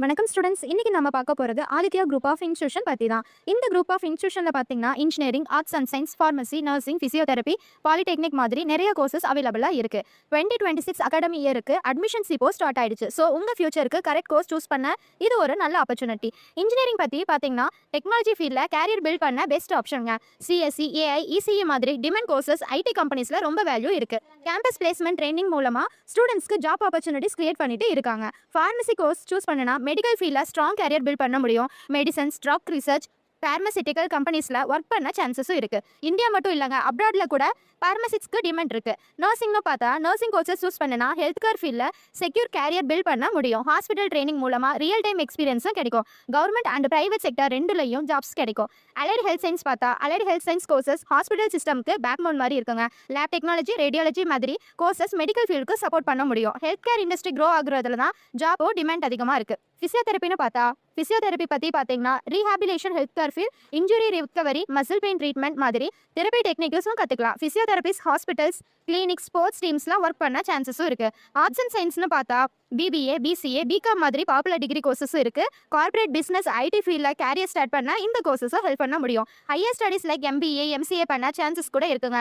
வணக்கம் ஸ்டூடெண்ட்ஸ். இன்னைக்கு நம்ம பார்க்க போகிறது ஆதித்யா குரூப் ஆஃப் இன்ஸ்டியூஷன் பற்றி தான். இந்த குரூப் ஆஃப் இன்ஸ்டியூஷனில் பார்த்தீங்கன்னா engineering, arts and science, pharmacy, nursing, physiotherapy, polytechnic மாதிரி நிறைய கோர்சஸ் அவைலபிளாக இருக்குது. 2026 அகாடமி இயருக்கு அட்மிஷன்ஸ் இப்போ ஸ்டார்ட் ஆயிடுச்சு. ஸோ உங்கள் ஃபியூச்சருக்கு கரெக்ட் கோர்ஸ் சூஸ் பண்ண இது ஒரு நல்ல ஆப்பர்ச்சுனிட்டி. இன்ஜினியரிங் பற்றி பார்த்தீங்கன்னா டெக்னாலஜி ஃபீல்டில் கேரியர் பில்ட் பண்ண பெஸ்ட் ஆப்ஷனுங்க. சிஎஸ்சி, ஏஐ, இசிஇ மாதிரி டிமாண்ட் கோர்சஸ் ஐடி கம்பெனிஸில் ரொம்ப வேல்யூ இருக்குது. கேம்பஸ் பிளேஸ்மெண்ட் ட்ரைனிங் மூலமாக ஸ்டூடெண்ட்ஸ்க்கு ஜாப் ஆப்பர்ச்சுனிட்டிஸ் கிரியேட் பண்ணிட்டு இருக்காங்க. ஃபார்மசி கோர்ஸ் சூஸ் பண்ணனா மெடிக்கல் ஃபீல்டில் ஸ்ட்ராங் கேரியர் பில்ட் பண்ண முடியும். மெடிசன்ஸ், ட்ரக் ரிசர்ச், பார்மசிட்டிக்கல் கம்பெனிஸில் ஒர்க் பண்ண சான்சஸும் இருக்குது. இந்தியா மட்டும் இல்லைங்க, அப்ராடில் கூட பார்மசிஸ்க்கு டிமாண்ட் இருக்குது. நர்சிங்னு பார்த்தா நர்சிங் கோர்சஸ் சூஸ் பண்ணனா ஹெல்த் கேர் ஃபீல்டில் செக்யூர் கேரியர் பில்ட் பண்ண முடியும். ஹாஸ்பிட்டல் ட்ரைனிங் மூலமாக ரியல் டைம் எக்ஸ்பீரியன்ஸும் கிடைக்கும். கவர்மெண்ட் அண்ட் பிரைவேட் செக்டர் ரெண்டுலையும் ஜாப்ஸ் கிடைக்கும். அலைடு ஹெல்த் சயின்ஸ் பார்த்தா allied health science courses hospital சிஸ்டம்க்கு பேக் போன் மாதிரி இருக்குங்க. லேப் டெக்னாலஜி, ரேடியாலஜி மாதிரி கோர்சஸ் மெடிக்கல் ஃபீல்டுக்கு சப்போர்ட் பண்ண முடியும். ஹெல்த் கேர் இண்டஸ்ட்ரி க்ரோ ஆகுறதுல தான் ஜாப்போ டிமாண்ட் அதிகமாக இருக்குது. ஃபிசியோதெரப்பின்னு பார்த்தா ஃபிசியோதெரப்பி பற்றி பார்த்தீங்கன்னா rehabilitation, health care field, injury recovery, muscle pain treatment மாதிரி தெரப்பி டெக்னிக்ஸும் கற்றுக்கலாம். ஃபிசியோதெரபிஸ்ட் ஹாஸ்பிட்டல்ஸ், கிளினிக், ஸ்போர்ட்ஸ் டீம்ஸ்லாம் ஒர்க் பண்ண சான்சஸும் இருக்குது. ஆர்ட்ஸ் அண்ட் சயின்ஸ்னு பார்த்தா பிபிஏ, பிசிஏ, பிகாம் மாதிரி பாப்புலர் டிகிரி கோர்சஸும் இருக்குது. கார்பரேட் பிஸ்னஸ், ஐடி ஃபீல்டில் கேரியர் ஸ்டார்ட் பண்ண இந்த கோர்சஸும் ஹெல்ப் பண்ண முடியும். Higher studies like MBA, MCA பண்ண சான்சஸ் கூட இருக்குங்க.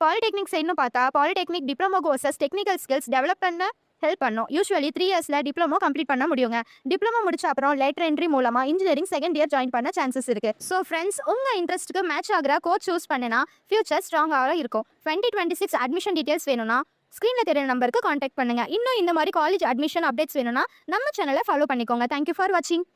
பாலிடெக்னிக் சைட்னு பார்த்தா polytechnic diploma courses technical skills develop பண்ண ஹெல்ப் பண்ணும். யூஸ்வலி 3 இயர்ஸில் டிப்ளமோ கம்ப்ளீட் பண்ண முடியுங்க. டிப்ளமோ முடிச்ச அப்புறம் லேட்டர் என்ட்ரி மூலமாக இன்ஜினியரிங் செகண்ட் இயர் ஜாயின் பண்ண சான்சஸ் இருக்குது. ஸோ ஃப்ரெண்ட்ஸ், உங்கள் இன்ட்ரெஸ்ட்டுக்கு மேட்ச் ஆகிற கோர்ஸ் சூஸ் பண்ணினா ஃபியூச்சர் ஸ்ட்ராங்காக இருக்கும். 2026 அட்மிஷன் டீட்டெயில்ஸ் வேணும்னா ஸ்க்ரீனில் தெரியுற நம்பருக்கு கான்டாக்ட் பண்ணுங்கள். இன்னும் இந்த மாதிரி காலேஜ் அட்மிஷன் அப்டேட்ஸ் வேணும்னா நம்ம சேனலை ஃபாலோ பண்ணிக்கோங்க. தேங்க்யூ ஃபார் வாட்சிங்.